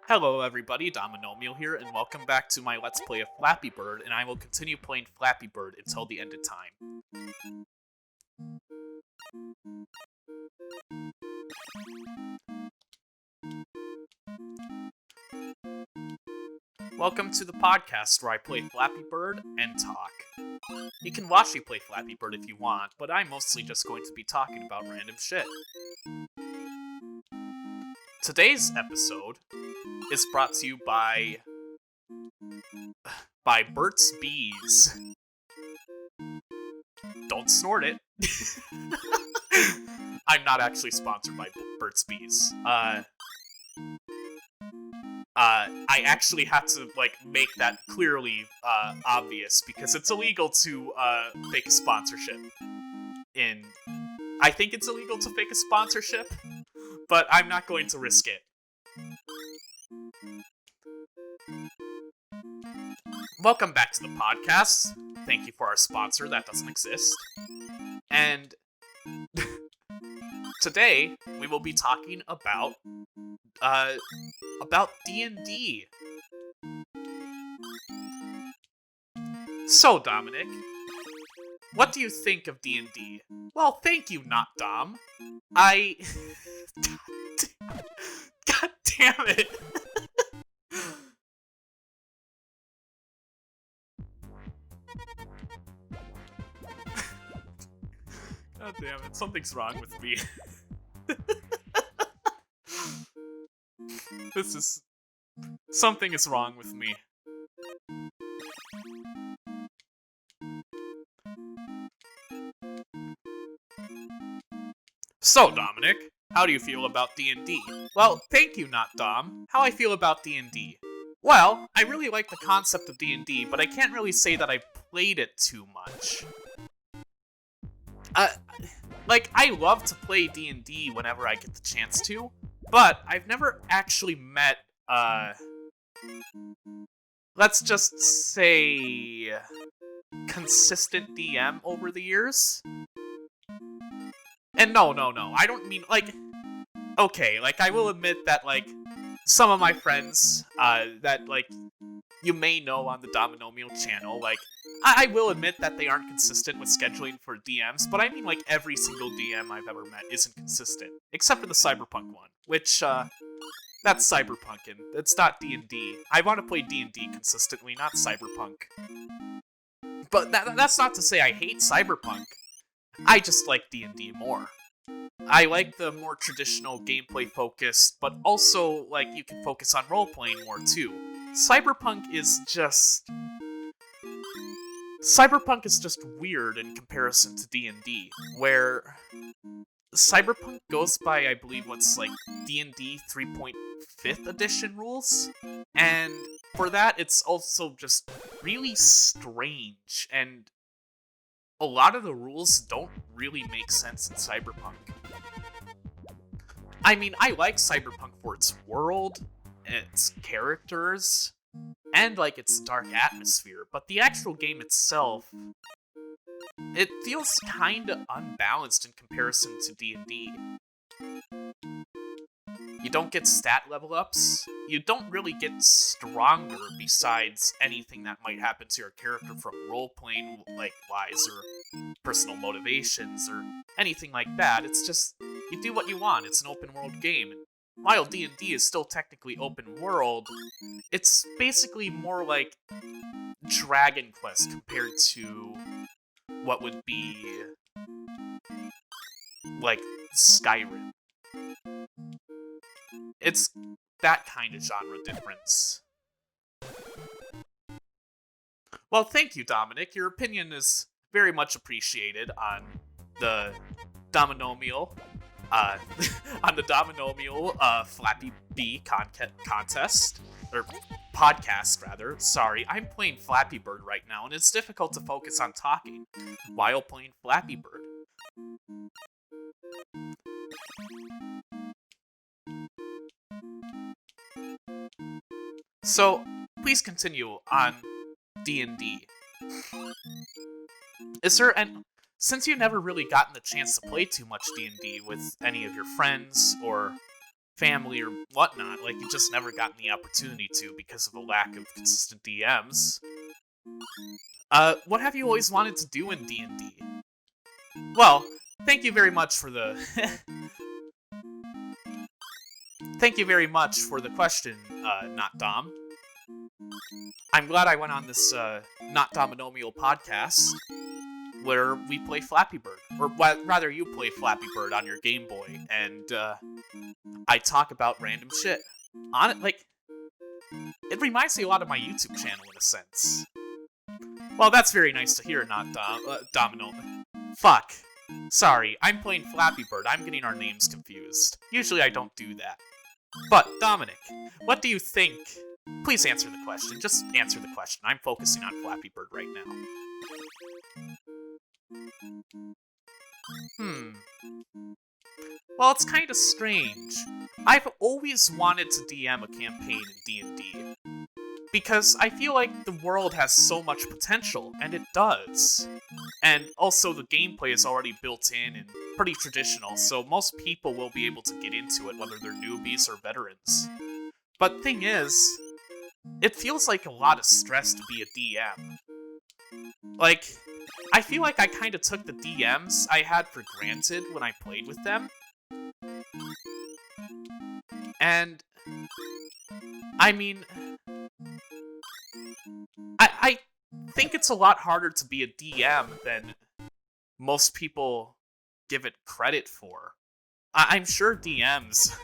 Hello everybody, Dominomial here, and welcome back to my Let's Play of Flappy Bird, and I will continue playing Flappy Bird until the end of time. Welcome to the podcast where I play Flappy Bird and talk. You can watch me play Flappy Bird if you want, but I'm mostly just going to be talking about random shit. Today's episode is brought to you by Burt's Bees. Don't snort it. I'm not actually sponsored by Burt's Bees. I actually have to, make that clearly, obvious, because it's illegal to, fake a sponsorship. I think it's illegal to fake a sponsorship, but I'm not going to risk it. Welcome back to the podcast. Thank you for our sponsor, that doesn't exist. And today, we will be talking about D&D. So, Dominic, what do you think of D&D? Well, thank you, not Dom. God damn it. God damn it, something's wrong with me. Something is wrong with me. So, Dominic, how do you feel about D&D? Well, thank you, not Dom. How I feel about D&D? Well, I really like the concept of D&D, but I can't really say that I played it too much. I love to play D&D whenever I get the chance to, but I've never actually met, let's just say, consistent DM over the years. And no, I don't mean, okay, I will admit that, some of my friends, that, you may know on the Dominomial channel, I will admit that they aren't consistent with scheduling for DMs, but I mean, every single DM I've ever met isn't consistent, except for the Cyberpunk one, which, that's Cyberpunkin'. It's not D&D. I want to play D&D consistently, not Cyberpunk. But that's not to say I hate Cyberpunk. I just like D&D more. I like the more traditional gameplay focused, but also, you can focus on role-playing more, too. Cyberpunk is just weird in comparison to D&D, where Cyberpunk goes by, I believe, D&D 3.5th edition rules, and for that, it's also just really strange, and a lot of the rules don't really make sense in Cyberpunk. I mean, I like Cyberpunk for its world, its characters, and, its dark atmosphere, but the actual game itself, it feels kinda unbalanced in comparison to D&D. You don't get stat level ups, you don't really get stronger besides anything that might happen to your character from role-playing, wise or personal motivations or anything like that. It's just, you do what you want, it's an open-world game. And while D&D is still technically open-world, it's basically more like Dragon Quest compared to what would be Skyrim. It's that kind of genre difference. Well, thank you, Dominic. Your opinion is very much appreciated on the Dominomial, Flappy Bee contest, or podcast, rather. Sorry, I'm playing Flappy Bird right now, and it's difficult to focus on talking while playing Flappy Bird. So, please continue on D&D. Since you've never really gotten the chance to play too much D&D with any of your friends or family or whatnot. Like, you just never gotten the opportunity to because of a lack of consistent DMs. What have you always wanted to do in D&D? Well, thank you very much for the... Thank you very much for the question, Not Dom. I'm glad I went on this, Not Dominomial podcast, where we play Flappy Bird. Or rather, you play Flappy Bird on your Game Boy, and, I talk about random shit. On it, like, it reminds me a lot of my YouTube channel in a sense. Well, that's very nice to hear, Not Domino. Fuck. Sorry, I'm playing Flappy Bird. I'm getting our names confused. Usually I don't do that. But, Dominic, what do you think? Please answer the question. Just answer the question. I'm focusing on Flappy Bird right now. Well, it's kind of strange. I've always wanted to DM a campaign in D&D. Because I feel like the world has so much potential, and it does. And also the gameplay is already built in and pretty traditional, so most people will be able to get into it, whether they're newbies or veterans. But thing is, it feels like a lot of stress to be a DM. Like, I feel like I kind of took the DMs I had for granted when I played with them. And, I mean... I think it's a lot harder to be a DM than most people give it credit for. I'm sure DMs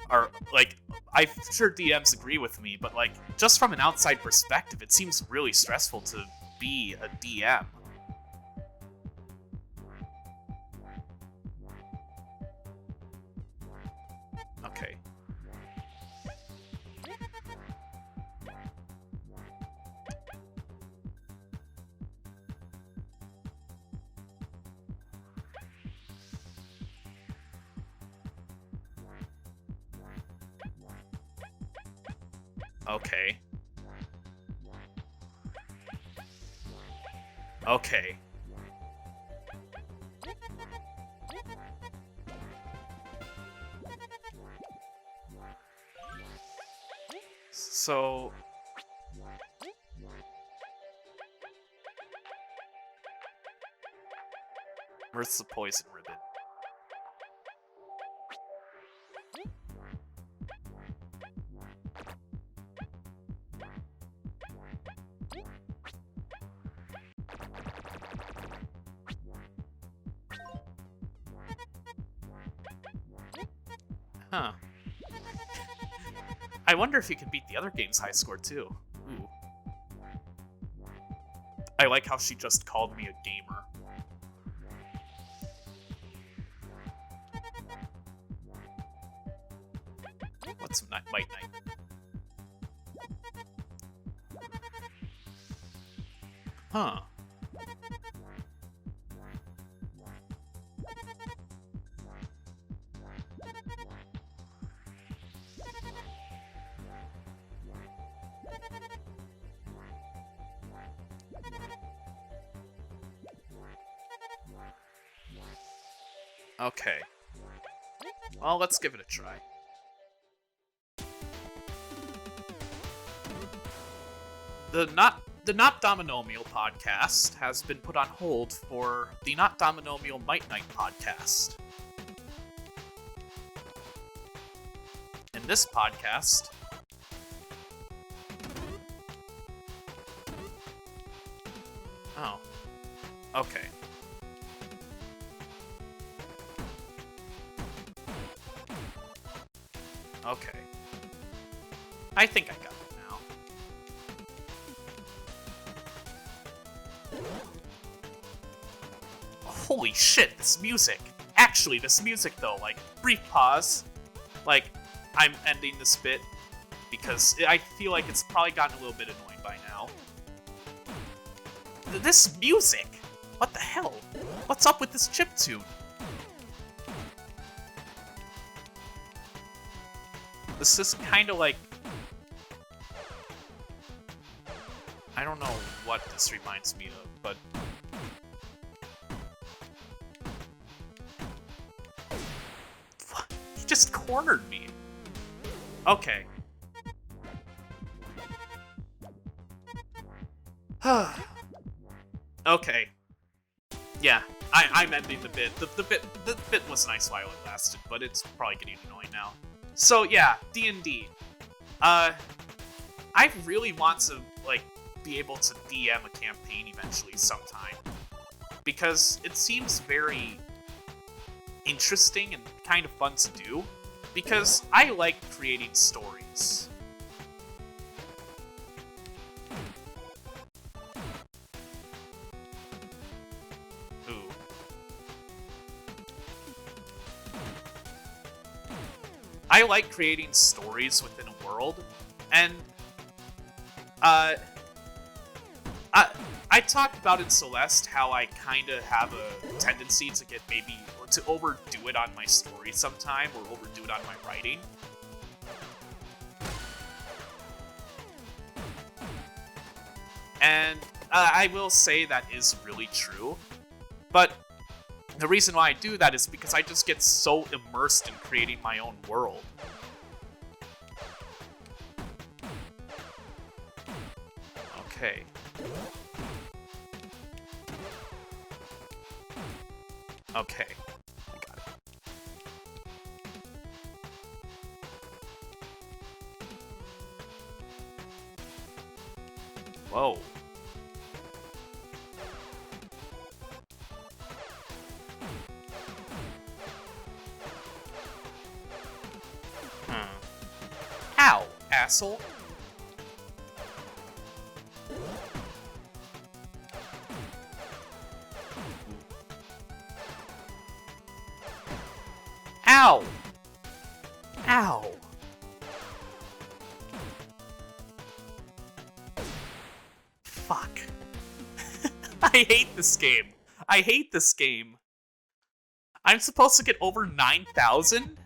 are, like, I'm sure DMs agree with me, but, like, just from an outside perspective, it seems really stressful to be a DM. Okay. Okay. Okay. So... Where's the poison ribbon? Huh. I wonder if you can beat the other game's high score, too. Ooh. I like how she just called me a gamer. What's Might Knight? Huh. Okay. Well, let's give it a try. The Not Dominomial podcast has been put on hold for the Not Dominomial Might Knight podcast. In this podcast... Oh. Okay. Okay. I think I got it now. Holy shit, this music! Actually, this music though, like, brief pause. Like, I'm ending this bit because I feel like it's probably gotten a little bit annoying by now. This music! What the hell? What's up with this chiptune? This is kind of like... I don't know what this reminds me of, but... just cornered me. Okay. Okay. Yeah, I'm ending the bit. The bit was nice while it lasted, but it's probably getting annoying now. So yeah, D&D. I really want to like be able to DM a campaign eventually sometime, because it seems very interesting and kind of fun to do, because I like creating stories. Ooh. I like creating stories within a world, and I talked about in Celeste how I kind of have a tendency to get maybe to overdo it on my story sometime, or overdo it on my writing. And I will say that is really true, but the reason why I do that is because I just get so immersed in creating my own world. Okay. Okay. I got it. Whoa. Ow, asshole. Ow! Ow! Fuck. I hate this game. I hate this game. I'm supposed to get over 9,000?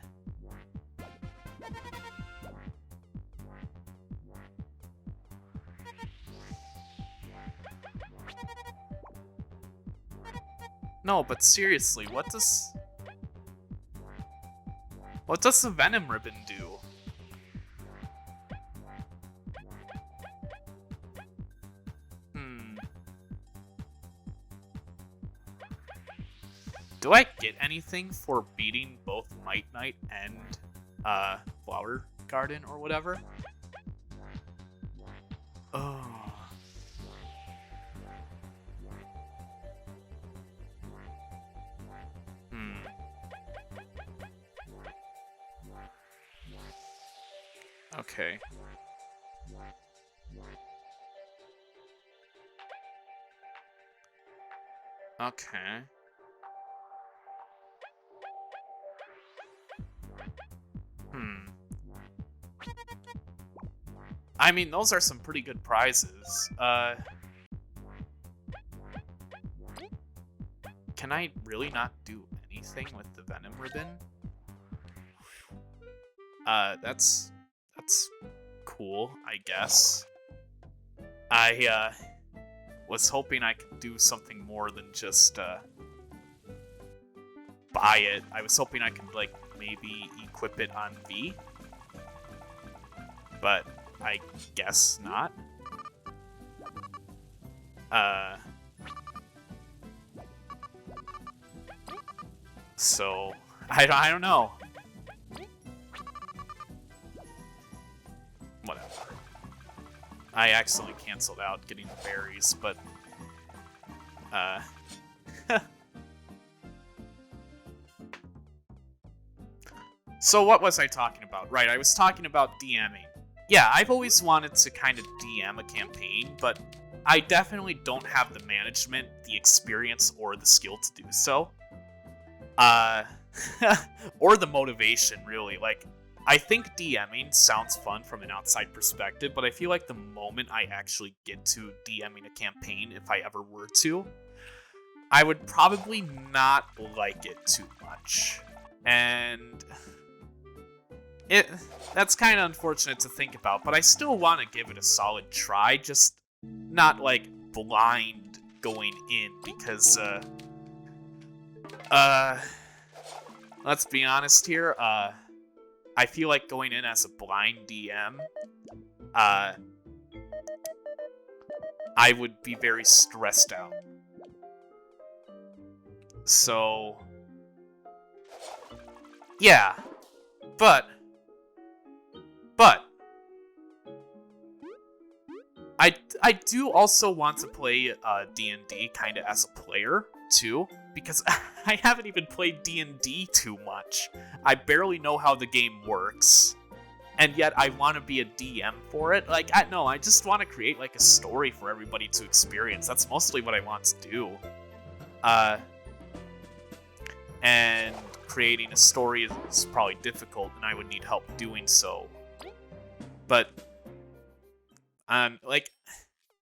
No, but seriously, what does the Venom Ribbon do? Do I get anything for beating both Might Knight and Flower Garden or whatever? Oh. Okay. Okay. I mean, those are some pretty good prizes. Can I really not do anything with the Venom Ribbon? That's cool, I guess. I was hoping I could do something more than just buy it. I was hoping I could like maybe equip it on V, but I guess not. So I don't know. Whatever. I accidentally canceled out getting the berries, but so what was I talking about? Right, I was talking about DMing. Yeah, I've always wanted to kind of DM a campaign, but I definitely don't have the management, the experience, or the skill to do so. Or the motivation, really. Like, I think DMing sounds fun from an outside perspective, but I feel like the moment I actually get to DMing a campaign, if I ever were to, I would probably not like it too much. And that's kind of unfortunate to think about, but I still want to give it a solid try, just not like blind going in, because let's be honest here, I feel like going in as a blind DM, I would be very stressed out. So, yeah, but I do also want to play D&D kind of as a player too, because I haven't even played D&D too much. I barely know how the game works, and yet I want to be a DM for it. Like, I just want to create like a story for everybody to experience. That's mostly what I want to do. And creating a story is probably difficult, and I would need help doing so. But, like,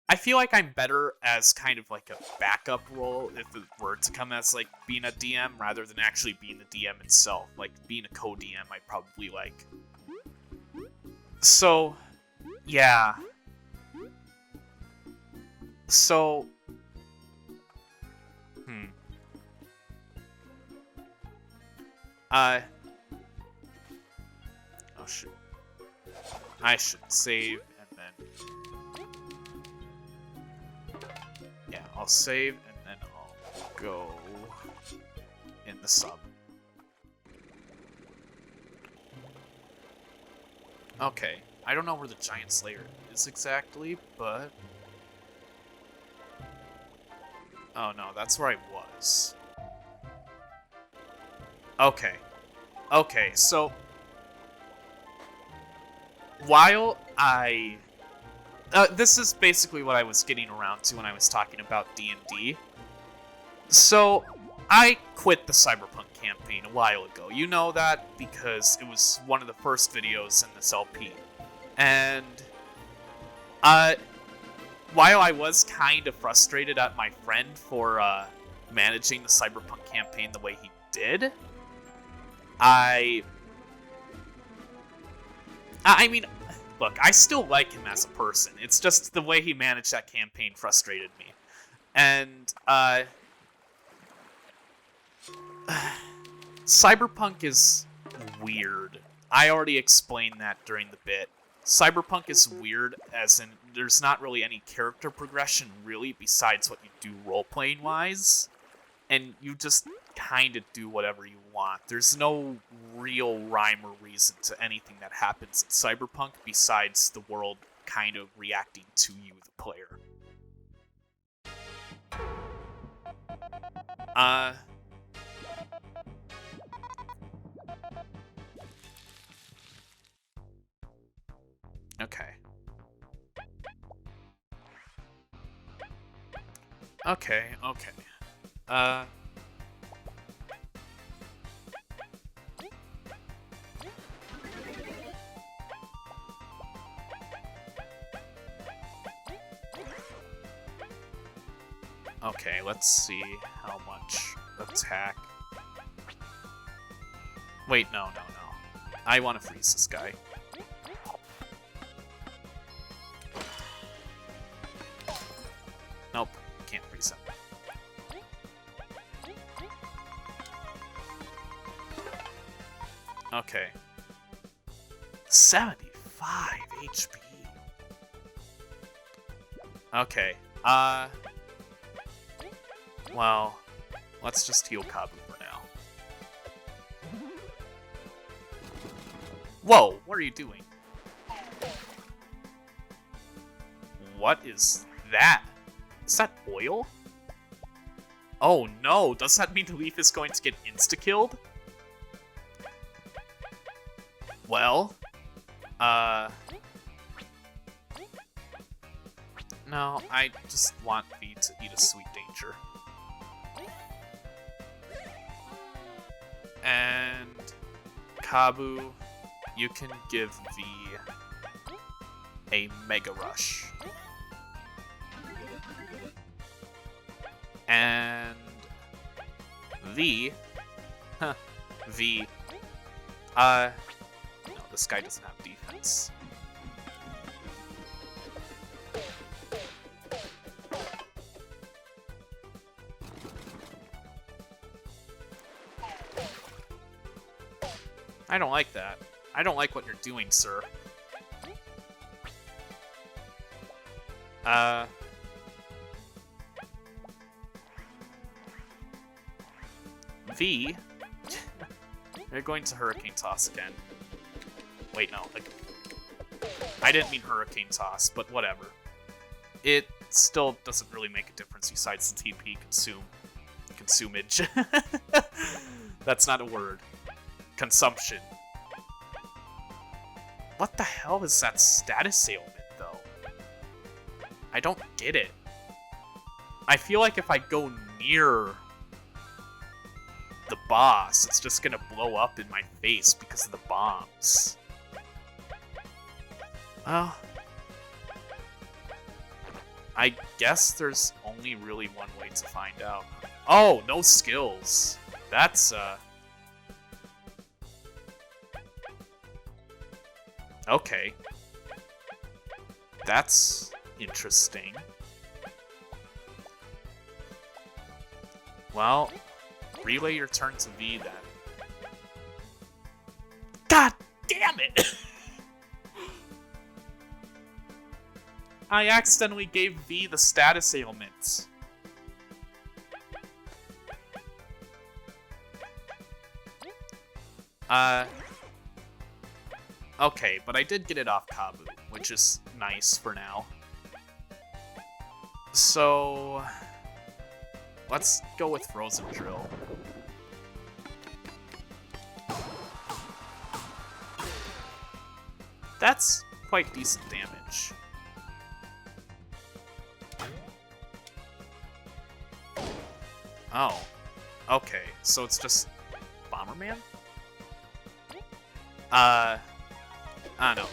I feel like I'm better as kind of like a backup role if it were to come as like being a DM rather than actually being the DM itself. Like, being a co-DM, I'd probably like. So, yeah. So, oh shoot. I should save and then... Yeah, I'll save and then I'll go in the sub. Okay, I don't know where the Giant Slayer is exactly, but... Oh no, that's where I was. Okay. Okay, so... While I... this is basically what I was getting around to when I was talking about D&D. So, I quit the Cyberpunk campaign a while ago. You know that because it was one of the first videos in this LP. And... while I was kind of frustrated at my friend for, managing the Cyberpunk campaign the way he did, I mean, look, I still like him as a person. It's just the way he managed that campaign frustrated me. And, Cyberpunk is weird. I already explained that during the bit. Cyberpunk is weird, as in, there's not really any character progression, really, besides what you do role-playing-wise. And you just kind of do whatever you want. There's no real rhyme or reason to anything that happens in Cyberpunk besides the world kind of reacting to you, the player. Okay. Okay. Okay, let's see how much attack. Wait, no. I want to freeze this guy. Nope, can't freeze him. Okay. 75 HP. Okay, well, let's just heal Kabu for now. Whoa, what are you doing? What is that? Is that oil? Oh no, does that mean Leaf is going to get insta-killed? Well, no, I just want V to eat a Sweet Danger. And Kabu, you can give V a Mega Rush. And V, V, no, this guy doesn't have defense. I don't like that. I don't like what you're doing, sir. V? You're going to Hurricane Toss again. Wait, no. Like, I didn't mean Hurricane Toss, but whatever. It still doesn't really make a difference besides the TP consumage. That's not a word. Consumption. What the hell is that status ailment, though? I don't get it. I feel like if I go near the boss, it's just gonna blow up in my face because of the bombs. Well, I guess there's only really one way to find out. Oh, no skills. That's, okay. That's interesting. Well, relay your turn to V then. God damn it! I accidentally gave V the status ailments. Okay, but I did get it off Kabu, which is nice for now. So, let's go with Frozen Drill. That's quite decent damage. Oh, okay, so it's just Bomberman? I don't know.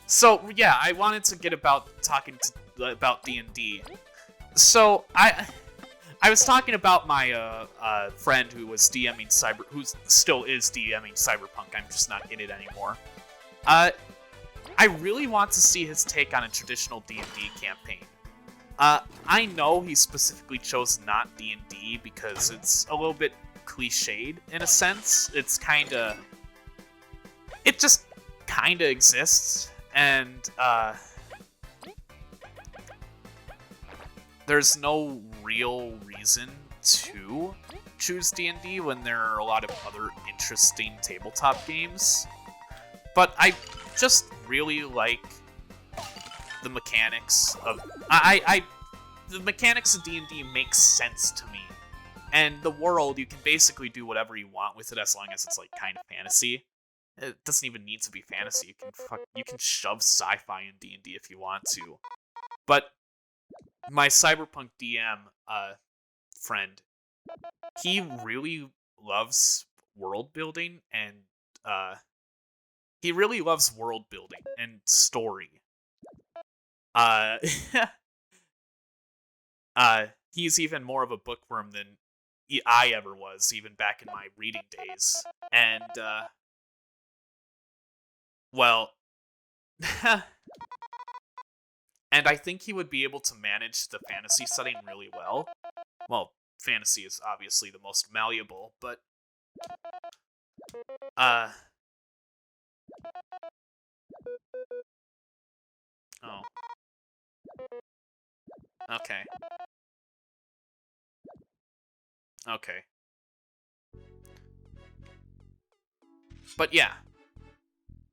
So, yeah, I wanted to get about about D&D. So, I was talking about my friend who was DMing who still is DMing Cyberpunk. I'm just not in it anymore. I really want to see his take on a traditional D&D campaign. I know he specifically chose not D&D because it's a little bit cliched in a sense. It's it just kinda exists, and there's no real reason to choose D&D when there are a lot of other interesting tabletop games. But I just really like the mechanics of the mechanics of D&D make sense to me, and the world, you can basically do whatever you want with it as long as it's like kind of fantasy. It doesn't even need to be fantasy. You can shove sci-fi in D&D if you want to. But my Cyberpunk DM friend, he really loves world building and story. He's even more of a bookworm than I ever was, even back in my reading days. And, well, and I think he would be able to manage the fantasy setting really well. Well, fantasy is obviously the most malleable, but, oh. Okay. Okay. But yeah,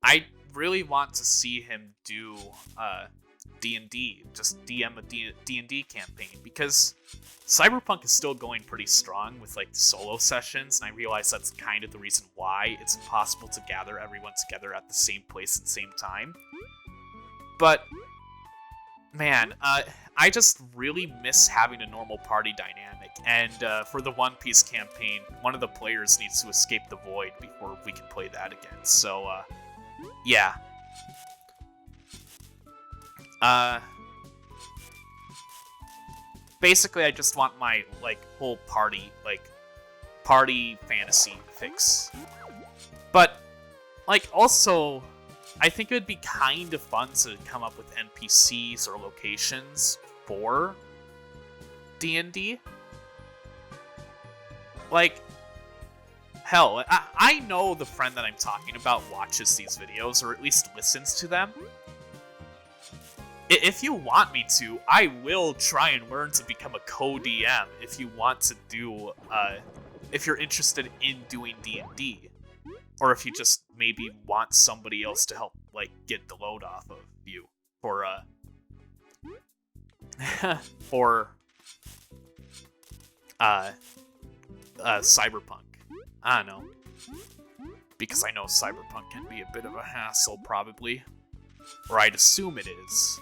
I really want to see him do D&D, just DM a D&D campaign, because Cyberpunk is still going pretty strong with like solo sessions, and I realize that's kind of the reason why it's impossible to gather everyone together at the same place at the same time. But man, I just really miss having a normal party dynamic, and for the One Piece campaign, one of the players needs to escape the void before we can play that again, so, yeah. Basically, I just want my, like, whole party fantasy fix. But, like, also, I think it would be kind of fun to come up with NPCs or locations for D&D. Like, Hell, I know the friend that I'm talking about watches these videos, or at least listens to them. If you want me to, I will try and learn to become a co-DM if you want to do, if you're interested in doing D&D. Or if you just maybe want somebody else to help, like, get the load off of you for, for, Cyberpunk. I don't know. Because I know Cyberpunk can be a bit of a hassle, probably. Or I'd assume it is.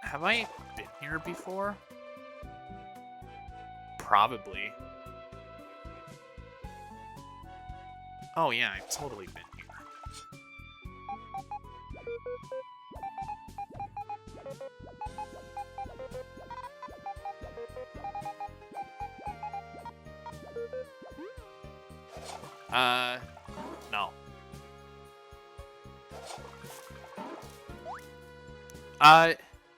Have I been here before? Probably. Oh yeah, I've totally been here. No.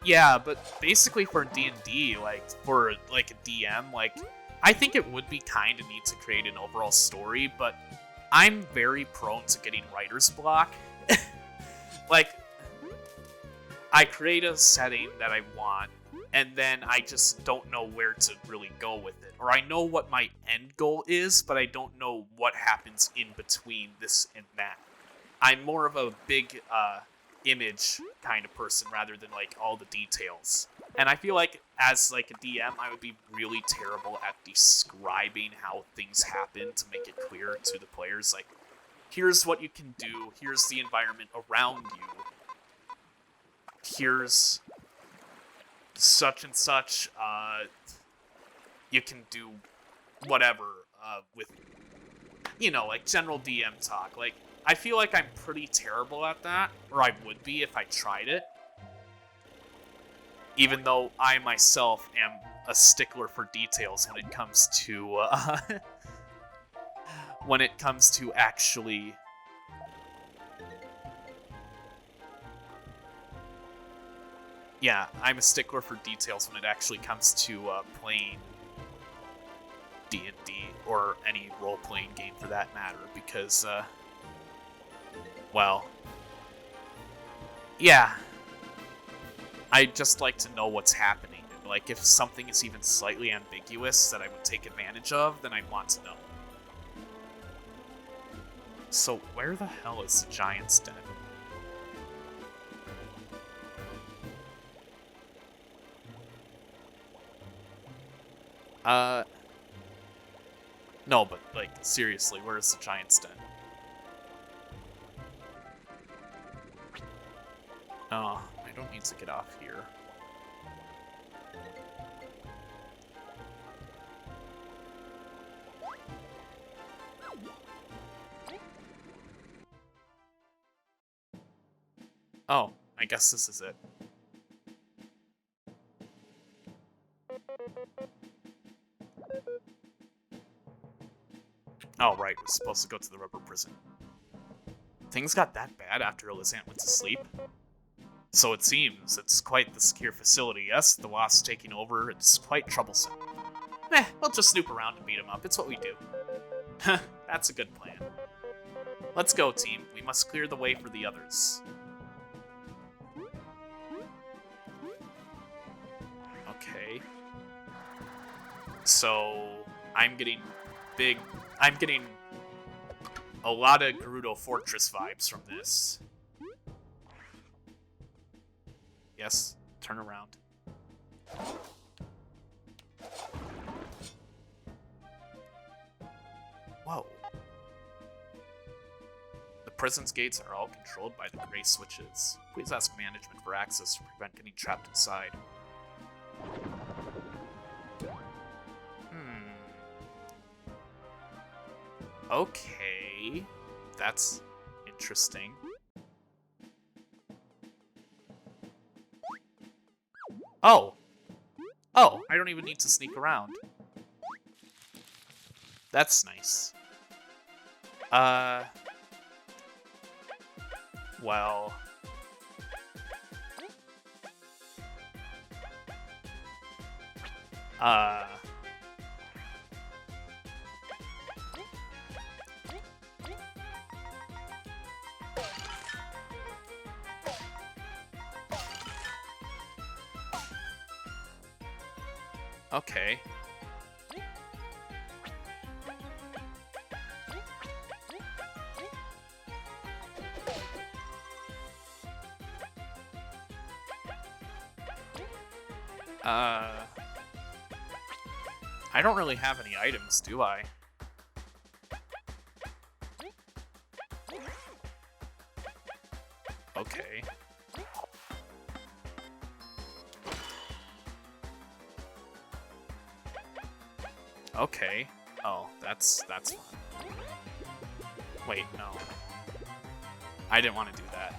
Yeah, but basically for D&D, like, for, like, a DM, like, I think it would be kind of neat to create an overall story, but I'm very prone to getting writer's block. Like, I create a setting that I want, and then I just don't know where to really go with it. Or I know what my end goal is, but I don't know what happens in between this and that. I'm more of a big, image kind of person rather than, like, all the details. And I feel like, as, like, a DM, I would be really terrible at describing how things happen to make it clear to the players. Like, here's what you can do, here's the environment around you, here's such and such, you can do whatever, with, you know, like, general DM talk. Like, I feel like I'm pretty terrible at that, or I would be if I tried it. Even though I myself am a stickler for details when it comes to, when it comes to actually... Yeah, I'm a stickler for details when it actually comes to, playing D&D, or any role-playing game for that matter, because, well, yeah, I just like to know what's happening. And, like, if something is even slightly ambiguous that I would take advantage of, then I'd want to know. So, where the hell is the Giant's Den? No, but, like, seriously, where is the Giant's Den? Oh, I don't need to get off here. Oh, I guess this is it. Oh, right, we're supposed to go to the rubber prison. Things got that bad after Elizant went to sleep? So it seems. It's quite the secure facility, yes? The Wasp's taking over. It's quite troublesome. We'll just snoop around and beat him up. It's what we do. That's a good plan. Let's go, team. We must clear the way for the others. Okay. So, I'm getting a lot of Gerudo Fortress vibes from this. Yes, turn around. Whoa. The prison's gates are all controlled by the gray switches. Please ask management for access to prevent getting trapped inside. Okay. That's interesting. Oh! Oh, I don't even need to sneak around. That's nice. Well... Okay. I don't really have any items, do I? Okay. Okay. Oh, that's fun. Wait, no. I didn't want to do that.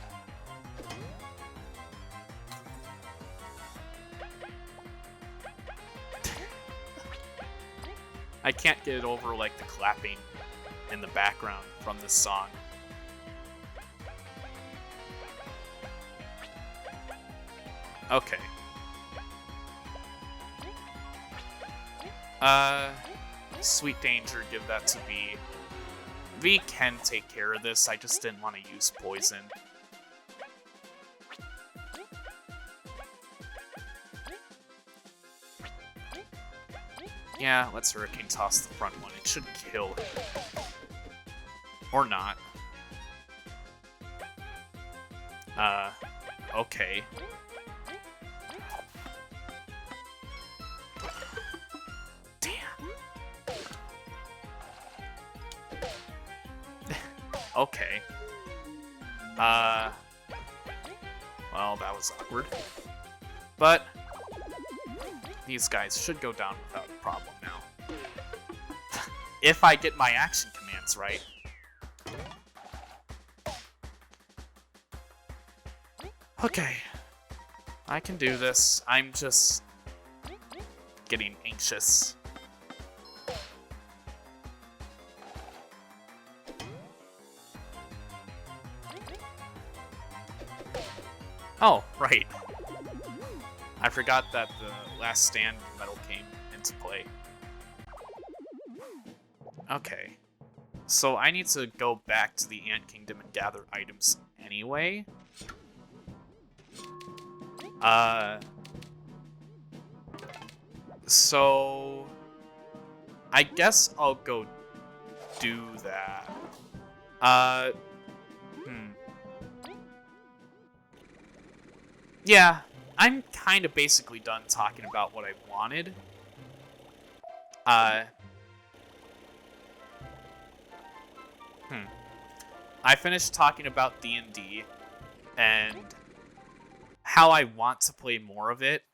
I can't get over, like, the clapping in the background from this song. Okay. Sweet Danger, give that to V. V can take care of this, I just didn't want to use poison. Yeah, let's Hurricane Toss the front one. It should kill him. Or not. Okay. Okay. Well, that was awkward. But these guys should go down without a problem now. If I get my action commands right. Okay. I can do this. I'm just getting anxious. Oh, right. I forgot that the last stand medal came into play. Okay. So I need to go back to the Ant Kingdom and gather items anyway. So I guess I'll go do that. Yeah, I'm kind of basically done talking about what I wanted. I finished talking about D&D and how I want to play more of it.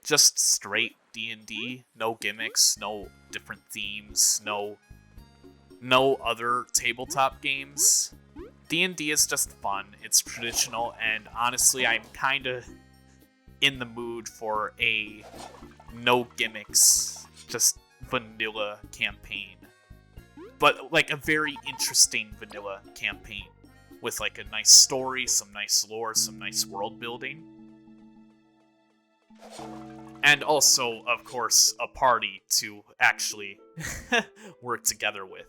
Just straight D&D, no gimmicks, no different themes, no other tabletop games. D&D is just fun, it's traditional, and honestly, I'm kind of in the mood for a no gimmicks, just vanilla campaign. But, like, a very interesting vanilla campaign with, like, a nice story, some nice lore, some nice world building. And also, of course, a party to actually work together with.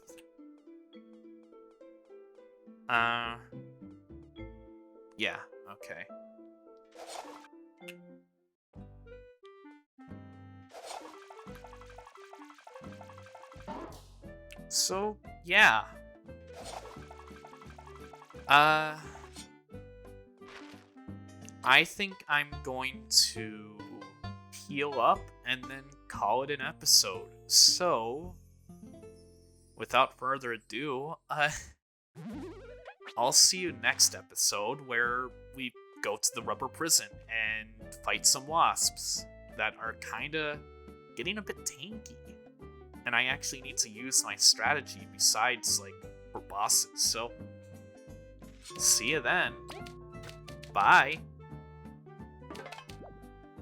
Yeah, okay. So, yeah. I think I'm going to heal up and then call it an episode. So, without further ado, I'll see you next episode where we go to the rubber prison and fight some wasps that are kinda getting a bit tanky. And I actually need to use my strategy besides, like, for bosses. So, see you then. Bye.